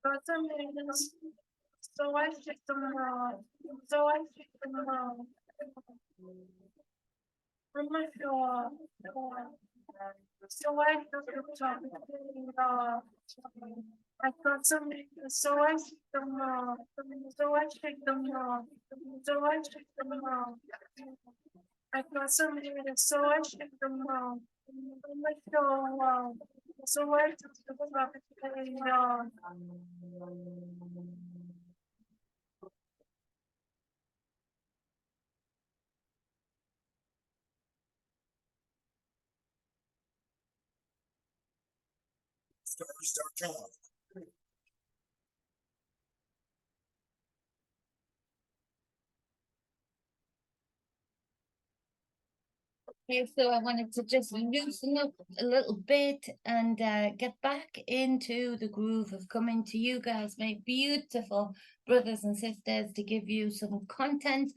So I picked them wrong. So I picked them wrong. I'm not sure. So I picked them wrong. I got some. So I picked them wrong. So I picked them wrong. So I picked them wrong. I got some. So I picked them wrong. I'm not sure. So I picked them wrong. Stars.com. Okay, so I wanted to just loosen up a little bit and get back into the groove of coming to you guys, my beautiful brothers and sisters, to give you some content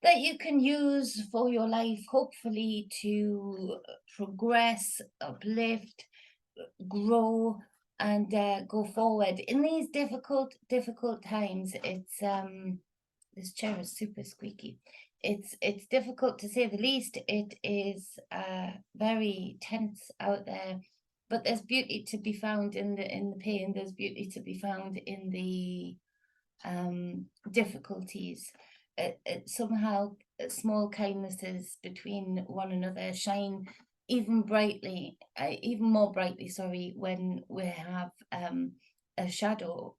that you can use for your life, hopefully to progress, uplift, grow, and go forward in these difficult times. It's this chair is super squeaky. It's difficult to say the least. It is very tense out there, but there's beauty to be found in the pain. There's beauty to be found in the difficulties. Somehow small kindnesses between one another shine even more brightly, sorry, when we have a shadow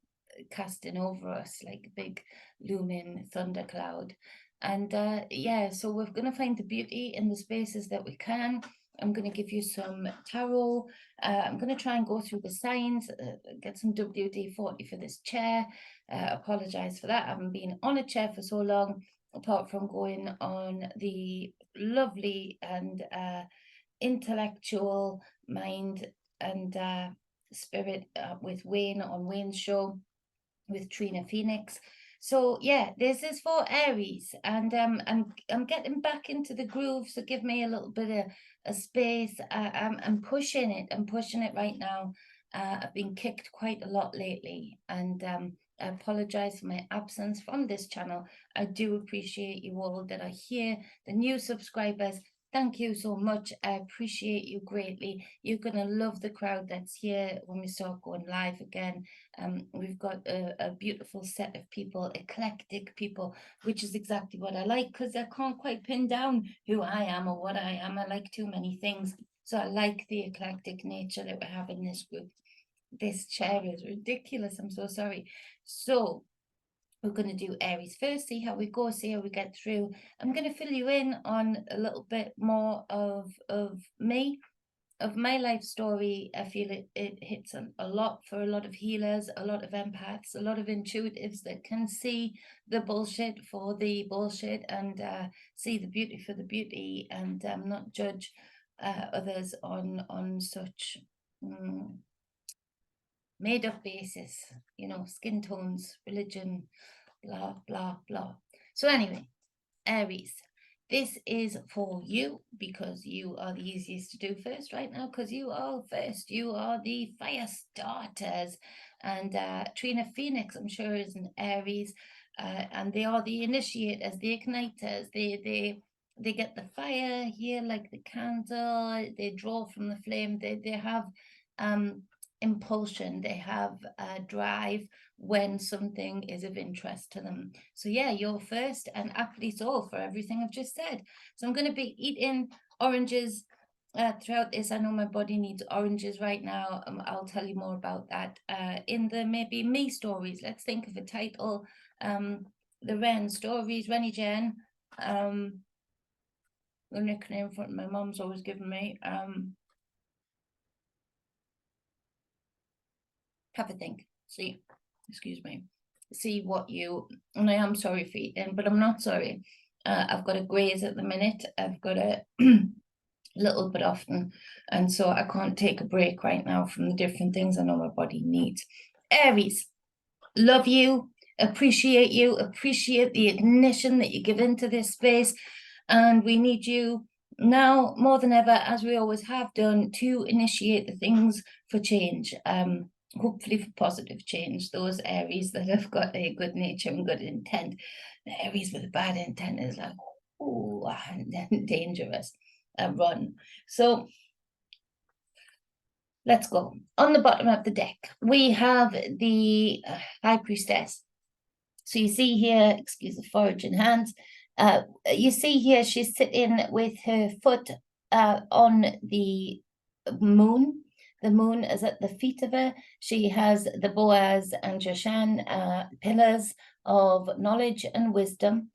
casting over us like a big looming thundercloud. And yeah, so we're going to find the beauty in the spaces that we can. I'm going to give you some tarot. I'm going to try and go through the signs, get some WD-40 for this chair. Apologize for that. I haven't been on a chair for so long, apart from going on the lovely and intellectual mind and spirit with Wayne on Wayne's show with Trina Phoenix. So yeah, this is for Aries, and I'm getting back into the groove. So give me a little bit of a space. I'm pushing it. I'm pushing it right now. I've been kicked quite a lot lately, and I apologize for my absence from this channel. I do appreciate you all that are here, the new subscribers. Thank you so much. I appreciate you greatly. You're going to love the crowd that's here when we start going live again. We've got a beautiful set of people, eclectic people, which is exactly what I like, because I can't quite pin down who I am or what I am. I like too many things. So I like the eclectic nature that we have in this group. This chair is ridiculous. I'm so sorry. So we're going to do Aries first, see how we go, see how we get through. I'm going to fill you in on a little bit more of me, of my life story. I feel it hits a lot for a lot of healers, a lot of empaths, a lot of intuitives that can see the bullshit for the bullshit and see the beauty for the beauty, and not judge others on such made up basis, you know, skin tones, religion, blah, blah, blah. So anyway, Aries, this is for you because you are the easiest to do first right now, because you are first. You are the fire starters. And Trina Phoenix, I'm sure, is an Aries. And they are the initiators, the igniters. They get the fire here like the candle. They draw from the flame. They have impulsion. They have drive when something is of interest to them. So yeah, you're first, and aptly so for everything I've just said. So I'm going to be eating oranges throughout this. I know my body needs oranges right now. I'll tell you more about that in the maybe me stories. Let's think of a title. The Ren stories, Rennie Jen. The nickname from my mom's always given me. Have a think. See, excuse me. See what you, and I am sorry for eating, but I'm not sorry. I've got a graze at the minute. I've got a little bit often, and so I can't take a break right now from the different things I know my body needs. Aries, love you, appreciate the ignition that you give into this space, and we need you now more than ever, as we always have done, to initiate the things for change. hopefully for positive change. Those Aries that have got a good nature and good intent. The Aries with a bad intent is like, oh, dangerous, run. So let's go. On the bottom of the deck, we have the High Priestess. So you see here, excuse the foraging hands, you see here she's sitting with her foot on the moon. The moon is at the feet of her. She has the Boaz and Joshan pillars of knowledge and wisdom.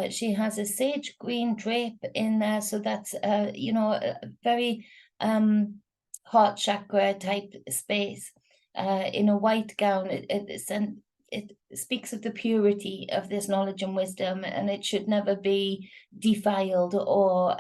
She has a sage green drape in there, so that's you know, a very heart chakra type space. In a white gown, it speaks of the purity of this knowledge and wisdom, and it should never be defiled or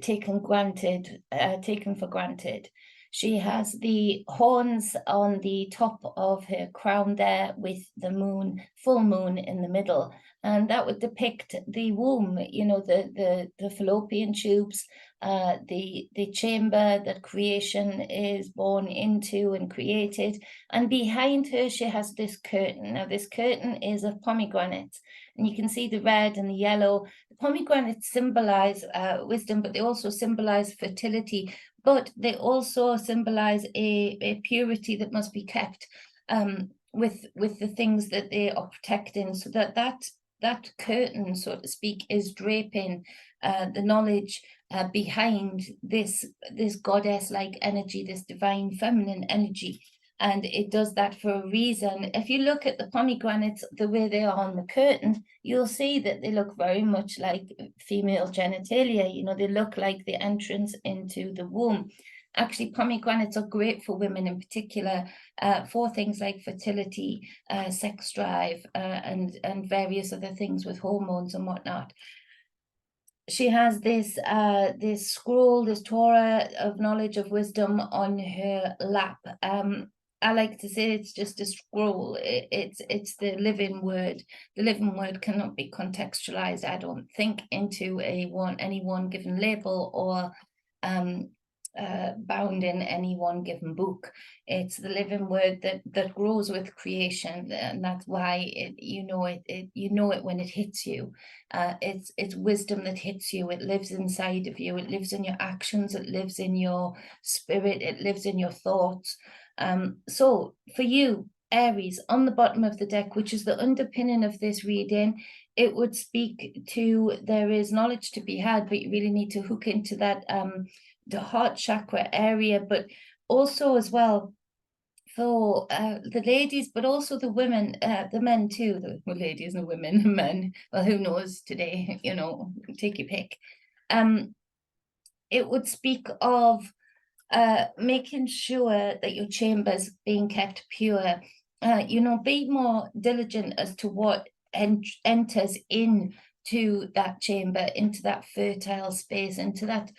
taken for granted. She has the horns on the top of her crown there with the moon, full moon in the middle, and that would depict the womb, you know, the fallopian tubes, the chamber that creation is born into and created. And behind her, she has this curtain. Now, this curtain is of pomegranates, and you can see the red and the yellow. The pomegranates symbolize wisdom, but they also symbolize fertility, but they also symbolize a purity that must be kept with the things that they are protecting, so that curtain, so to speak, is draping the knowledge behind this goddess-like energy, this divine feminine energy. And it does that for a reason. If you look at the pomegranates, the way they are on the curtain, you'll see that they look very much like female genitalia. You know, they look like the entrance into the womb. Actually, pomegranates are great for women in particular, for things like fertility, sex drive, and various other things with hormones and whatnot. She has this scroll, this Torah of knowledge of wisdom on her lap. I like to say it's just a scroll. It's the living word. The living word cannot be contextualized, I don't think, into any one given label or bound in any one given book. It's the living word that grows with creation, and that's why you know it when it hits you. It's wisdom that hits you. It lives inside of you. It lives in your actions. It lives in your spirit. It lives in your thoughts. So for you, Aries, on the bottom of the deck, which is the underpinning of this reading, it would speak to there is knowledge to be had, but you really need to hook into that the heart chakra area, but also as well for the ladies, but also the women, the men too, the ladies and the women, the men, well, who knows today, you know, take your pick. It would speak of making sure that your chamber's being kept pure. You know, be more diligent as to what enters into that chamber, into that fertile space, into that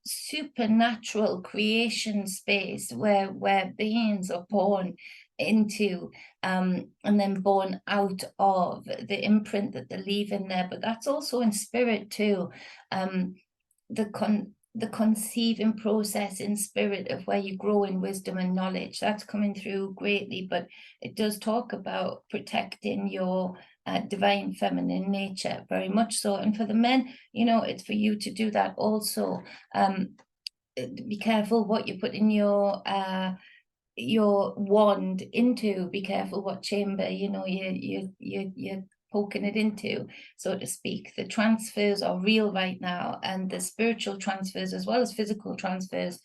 supernatural creation space where beings are born into and then born out of, the imprint that they leave in there. But that's also in spirit too. The conceiving process in spirit of where you grow in wisdom and knowledge, that's coming through greatly, but it does talk about protecting your divine feminine nature, very much so. And for the men, you know, it's for you to do that also. Be careful what you put in your wand into. Be careful what chamber, you know, you're poking it into, so to speak. The transfers are real right now, and the spiritual transfers as well as physical transfers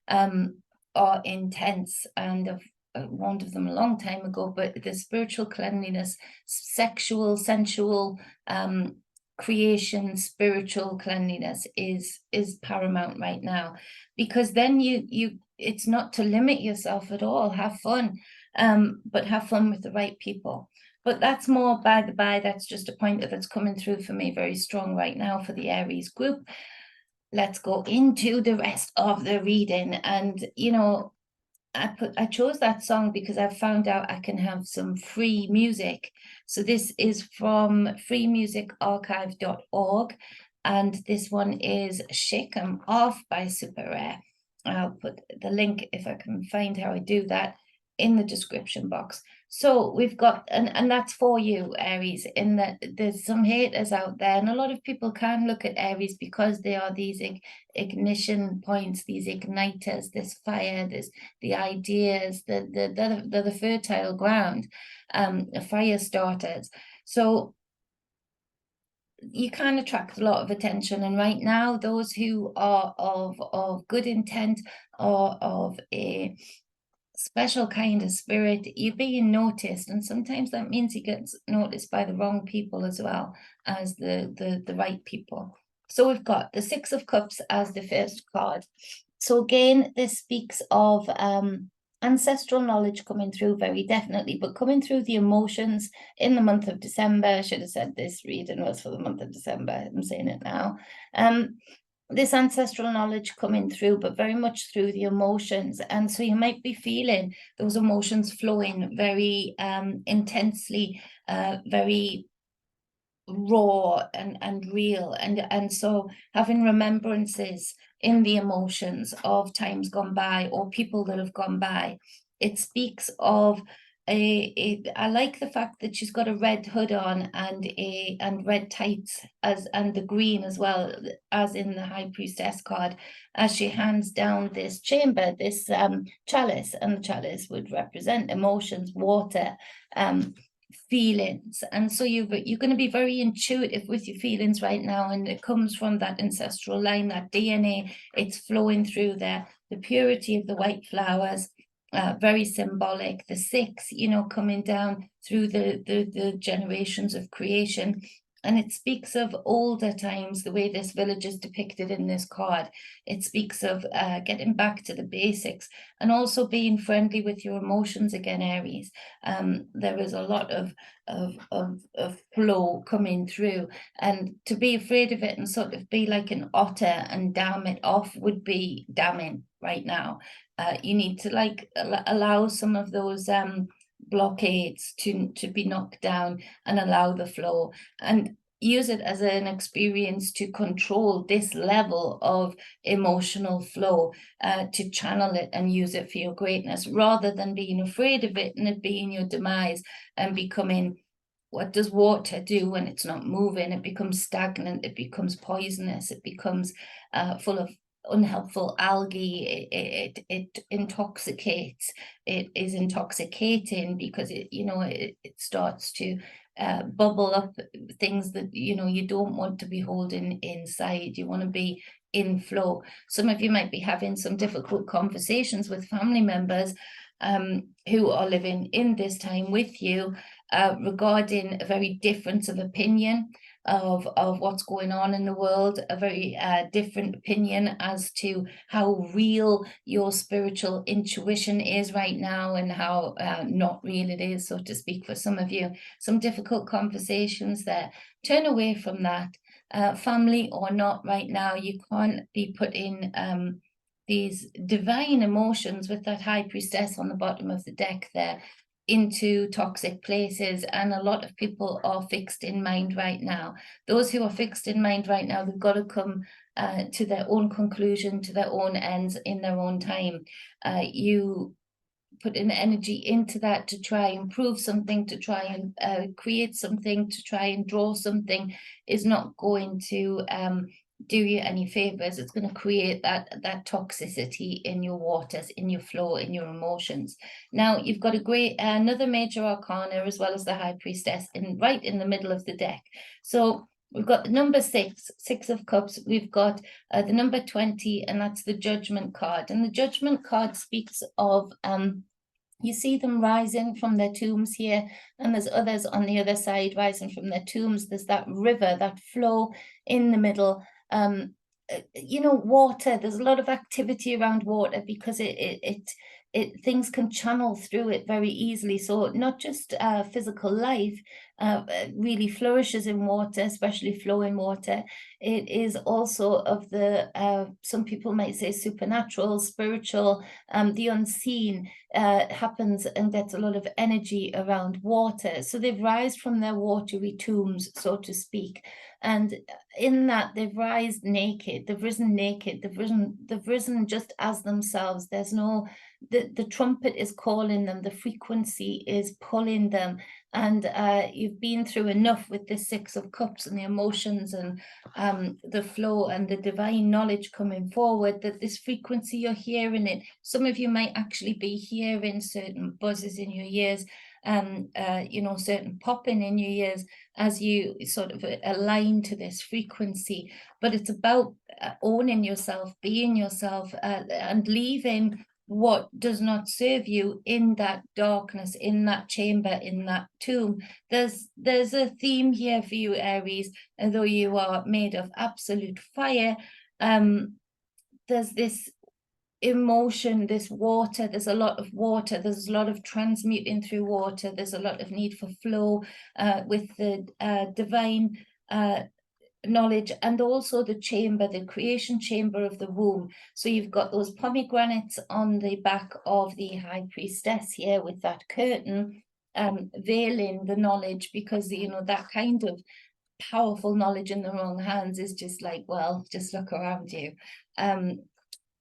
are intense. And I've warned of them a long time ago, but the spiritual cleanliness, sexual, sensual, creation, spiritual cleanliness is paramount right now, because then you it's not to limit yourself at all. Have fun, but have fun with the right people. But that's more by the by. That's just a pointer that's coming through for me very strong right now for the Aries group. Let's go into the rest of the reading. And, you know, I chose that song because I've found out I can have some free music. So this is from freemusicarchive.org. And this one is Shake 'Em Off by Super Rare. I'll put the link, if I can find how I do that, in the description box. So we've got, and that's for you, Aries, in that there's some haters out there, and a lot of people can look at Aries because they are these ignition points, these igniters, this fire, this the ideas, they're the fertile ground, fire starters. So you can attract a lot of attention, and right now those who are of good intent or of a special kind of spirit, you're being noticed, and sometimes that means you get noticed by the wrong people as well as the right people. So we've got the Six of Cups as the first card. So again, this speaks of ancestral knowledge coming through very definitely, but coming through the emotions in the month of December. I should have said this reading was for the month of December. I'm saying it now. This ancestral knowledge coming through, but very much through the emotions. And so you might be feeling those emotions flowing very intensely, very raw and real. And so having remembrances in the emotions of times gone by or people that have gone by. It speaks of I like the fact that she's got a red hood on and red tights and the green as well as in the High Priestess card, as she hands down this chamber, this chalice, and the chalice would represent emotions, water, feelings. And so you're going to be very intuitive with your feelings right now, and it comes from that ancestral line, that DNA. It's flowing through there, the purity of the white flowers, very symbolic. The six, you know, coming down through the generations of creation. And it speaks of older times, the way this village is depicted in this card. It speaks of getting back to the basics and also being friendly with your emotions again, Aries. There is a lot of flow coming through, and to be afraid of it and sort of be like an otter and dam it off would be damning right now. You need to like allow some of those blockades to be knocked down and allow the flow, and use it as an experience to control this level of emotional flow, to channel it and use it for your greatness, rather than being afraid of it and it being your demise and becoming, what does water do when it's not moving? It becomes stagnant, it becomes poisonous, it becomes full of unhelpful algae. It intoxicates. It is intoxicating because it starts to bubble up things that you don't want to be holding inside. You want to be in flow. Some of you might be having some difficult conversations with family members who are living in this time with you regarding a very difference of opinion of what's going on in the world, a very different opinion as to how real your spiritual intuition is right now and how not real it is, so to speak, for some of you. Some difficult conversations there. Turn away from that. Family or not, right now, you can't be putting these divine emotions with that High Priestess on the bottom of the deck there into toxic places, and a lot of people are fixed in mind right now. Those who are fixed in mind right now, they've got to come to their own conclusion, to their own ends in their own time. You put an energy into that to try and prove something, to try and create something, to try and draw something, is not going to do you any favors. It's going to create that toxicity in your waters, in your flow, in your emotions. Now you've got a great another major arcana as well as the High Priestess right in the middle of the deck. So we've got the number 6 of Cups. We've got the number 20, and that's the Judgment card. And the Judgment card speaks of you see them rising from their tombs here, and there's others on the other side rising from their tombs. There's that river, that flow in the middle. Water, there's a lot of activity around water because it things can channel through it very easily. So not just physical life really flourishes in water, especially flowing water. It is also of the, some people might say supernatural, spiritual, the unseen happens and gets a lot of energy around water. So they've risen from their watery tombs, so to speak. And in that they've risen naked, they've risen just as themselves. There's no, the trumpet is calling them, the frequency is pulling them. And you've been through enough with the Six of Cups and the emotions and the flow and the divine knowledge coming forward, that this frequency, you're hearing it. Some of you might actually be hearing certain buzzes in your ears, you know, certain popping in your ears as you sort of align to this frequency. But it's about owning yourself, being yourself, and leaving what does not serve you in that darkness, in that chamber, in that tomb. There's a theme here for you, Aries, although you are made of absolute fire. There's this emotion, this water, there's a lot of water, there's a lot of transmuting through water, there's a lot of need for flow with the divine knowledge, and also the chamber, the creation chamber of the womb. So you've got those pomegranates on the back of the high priestess here with that curtain veiling the knowledge, because you know that kind of powerful knowledge in the wrong hands is just like, well, just look around you.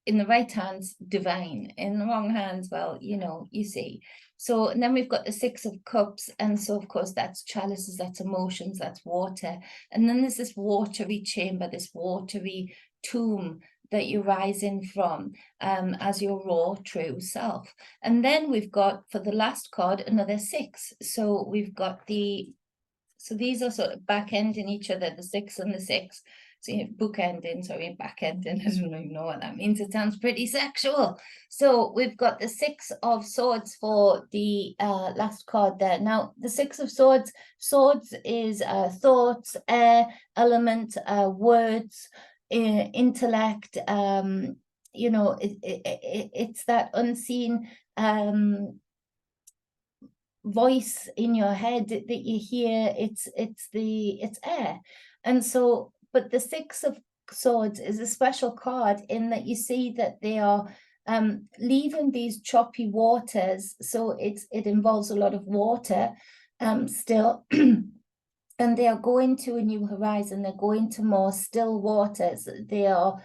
In the right hands, divine. In the wrong hands, well, you know, you see. So, and then we've got the Six of Cups. And so, of course, that's chalices, that's emotions, that's water. And then there's this watery chamber, this watery tomb that you rise in from as your raw, true self. And then we've got, for the last card, another six. So we've got so these are sort of back-ending each other, the six and the six. So you have bookending, sorry, back-ending, I don't even know what that means. It sounds pretty sexual. So we've got the Six of Swords for the last card there. Now, the Six of Swords, swords is thoughts, air, element, words, intellect, you know, it's that unseen voice in your head that you hear. It's air. And so, but the Six of Swords is a special card in that you see that they are leaving these choppy waters. So it involves a lot of water still. And they are going to a new horizon. They're going to more still waters. They are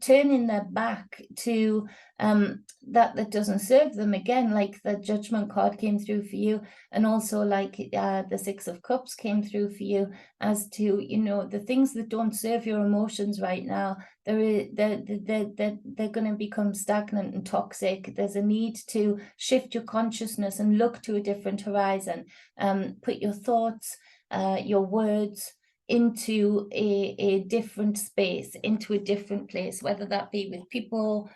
turning their back to that doesn't serve them, again, like the Judgment card came through for you, and also like the Six of Cups came through for you, as to, you know, the things that don't serve your emotions right now, they're going to become stagnant and toxic. There's a need to shift your consciousness and look to a different horizon. Put your thoughts, your words into a different space, into a different place, whether that be with people,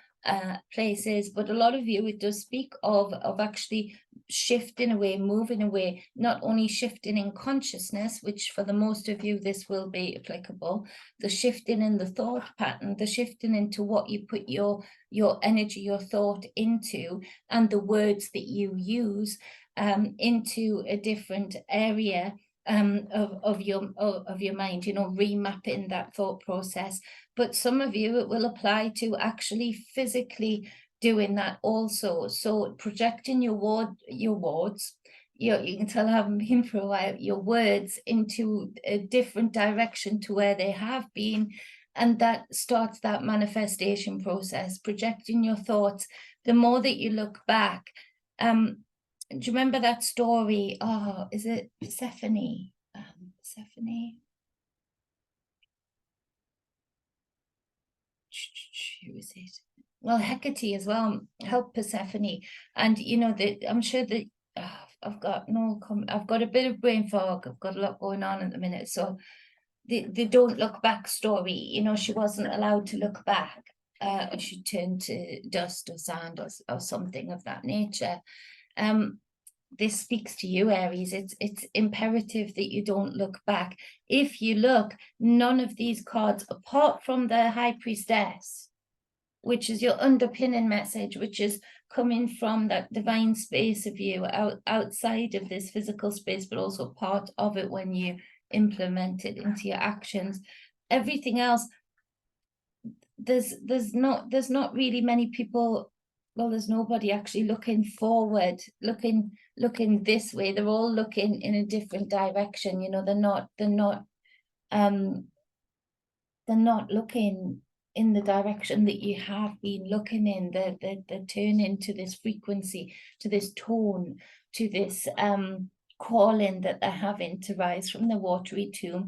places. But a lot of you, it does speak of actually shifting away, moving away, not only shifting in consciousness, which for the most of you this will be applicable, the shifting in the thought pattern, the shifting into what you put your energy, your thought into, and the words that you use into a different area of your mind, you know, remapping that thought process. But some of you, it will apply to actually physically doing that also. So projecting your words, you can tell I haven't been for a while, your words into a different direction to where they have been. And that starts that manifestation process, projecting your thoughts. The more that you look back, do you remember that story? Oh, is it Persephone? Persephone? Who is it? Well, Hecate as well helped Persephone. And, you know, I'm sure that I've got a bit of brain fog. I've got a lot going on at the minute. So the don't look back story, you know, she wasn't allowed to look back. She turned to dust or sand or something of that nature. This speaks to you, Aries. It's imperative that you don't look back. If you look, none of these cards, apart from the High Priestess, which is your underpinning message, which is coming from that divine space of you outside of this physical space, but also part of it when you implement it into your actions. Everything else, there's not really many people, well, there's nobody actually looking forward, looking this way. They're all looking in a different direction. You know, they're not looking in the direction that you have been looking in. They're turning to this frequency, to this tone, to this calling that they're having to rise from the watery tomb,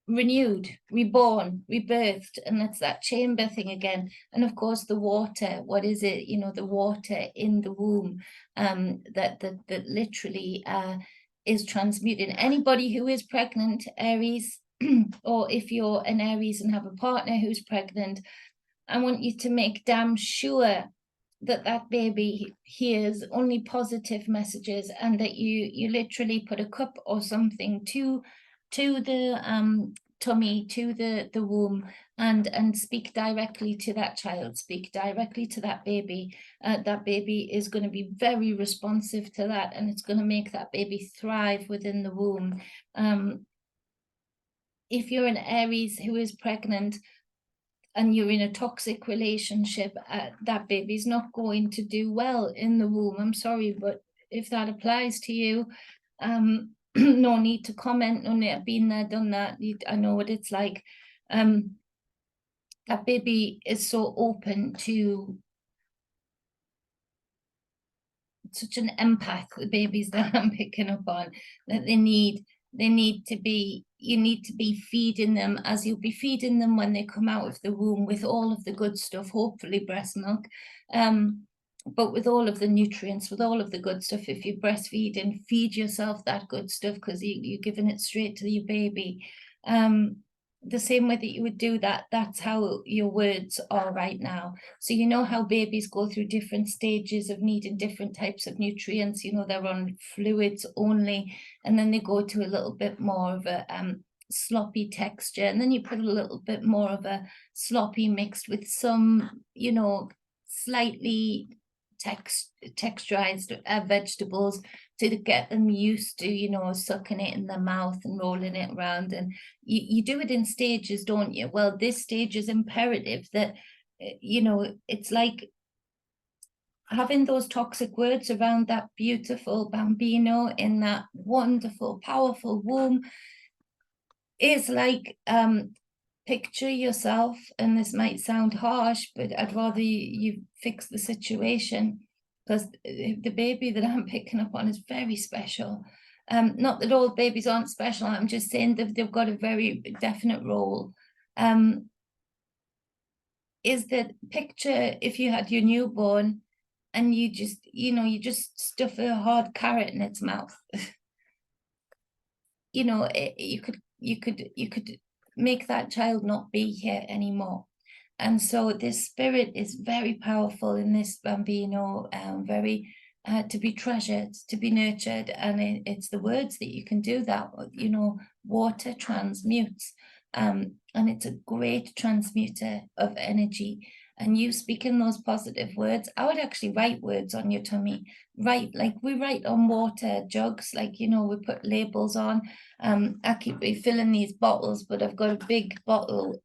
renewed, reborn, rebirthed. And that's that chamber thing again. And of course the water, what is it? You know, the water in the womb, that literally is transmuting. Anybody who is pregnant, Aries, or if you're an Aries and have a partner who's pregnant, I want you to make damn sure that that baby hears only positive messages, and that you literally put a cup or something to the tummy, to the womb, and speak directly to that child, speak directly to that baby. That baby is going to be very responsive to that, and it's going to make that baby thrive within the womb. If you're an Aries who is pregnant and you're in a toxic relationship, that baby's not going to do well in the womb. I'm sorry, but if that applies to you, no need to comment. No need, I've been there, done that. I know what it's like. That baby is so open to such an empath, the babies that I'm picking up on, that they need to be, you need to be feeding them as you'll be feeding them when they come out of the womb, with all of the good stuff, hopefully breast milk, but with all of the nutrients, with all of the good stuff. If you're breastfeeding, feed yourself that good stuff, because you're giving it straight to your baby. The same way that you would do that, that's how your words are right now. So you know how babies go through different stages of needing different types of nutrients. You know, they're on fluids only, and then they go to a little bit more of a sloppy texture, and then you put a little bit more of a sloppy mixed with some, you know, slightly texturized vegetables, to get them used to, you know, sucking it in their mouth and rolling it around. And you do it in stages, don't you? Well, this stage is imperative that, you know, it's like having those toxic words around that beautiful bambino in that wonderful, powerful womb is like, picture yourself, and this might sound harsh, but I'd rather you fix the situation, because the baby that I'm picking up on is very special. Not that all babies aren't special, I'm just saying that they've got a very definite role. Is that, picture if you had your newborn and you just, you know, you just stuff a hard carrot in its mouth. You know, you could make that child not be here anymore. And so this spirit is very powerful in this bambino, very to be treasured, to be nurtured. And it's the words that you can do that. You know, water transmutes, and it's a great transmuter of energy. And you speaking those positive words, I would actually write words on your tummy. Write, like we write on water jugs, like, you know, we put labels on. I keep refilling these bottles, but I've got a big bottle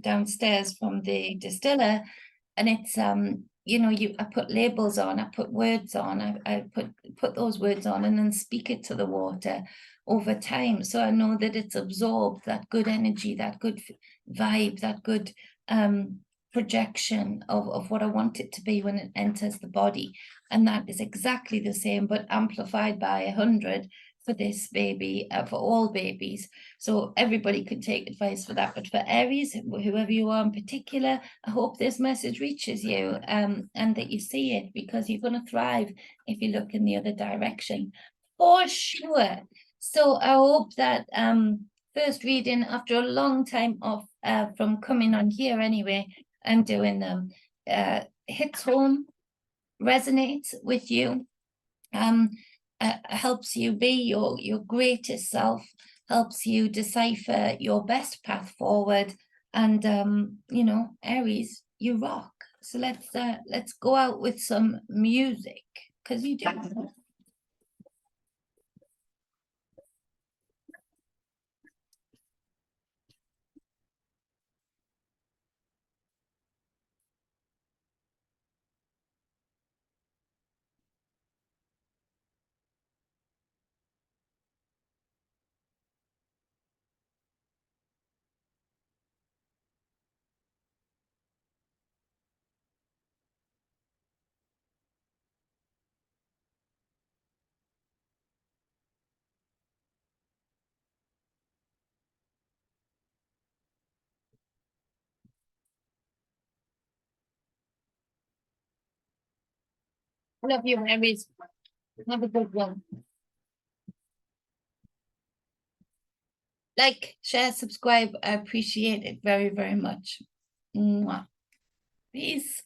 downstairs from the distiller, and it's you know, I put labels on, I put words on, I put those words on, and then speak it to the water over time, so I know that it's absorbed that good energy, that good vibe, that good projection of what I want it to be when it enters the body. And that is exactly the same, but amplified by 100 for this baby, for all babies. So everybody can take advice for that. But for Aries, whoever you are in particular, I hope this message reaches you, and that you see it, because you're going to thrive if you look in the other direction, for sure. So I hope that first reading after a long time off from coming on here anyway and doing them hits home, resonates with you, helps you be your greatest self, helps you decipher your best path forward, And you know, Aries, you rock. So let's go out with some music, because you do. Love you, Aries. Have a good one. Like, share, subscribe. I appreciate it very, very much. Mwah. Peace.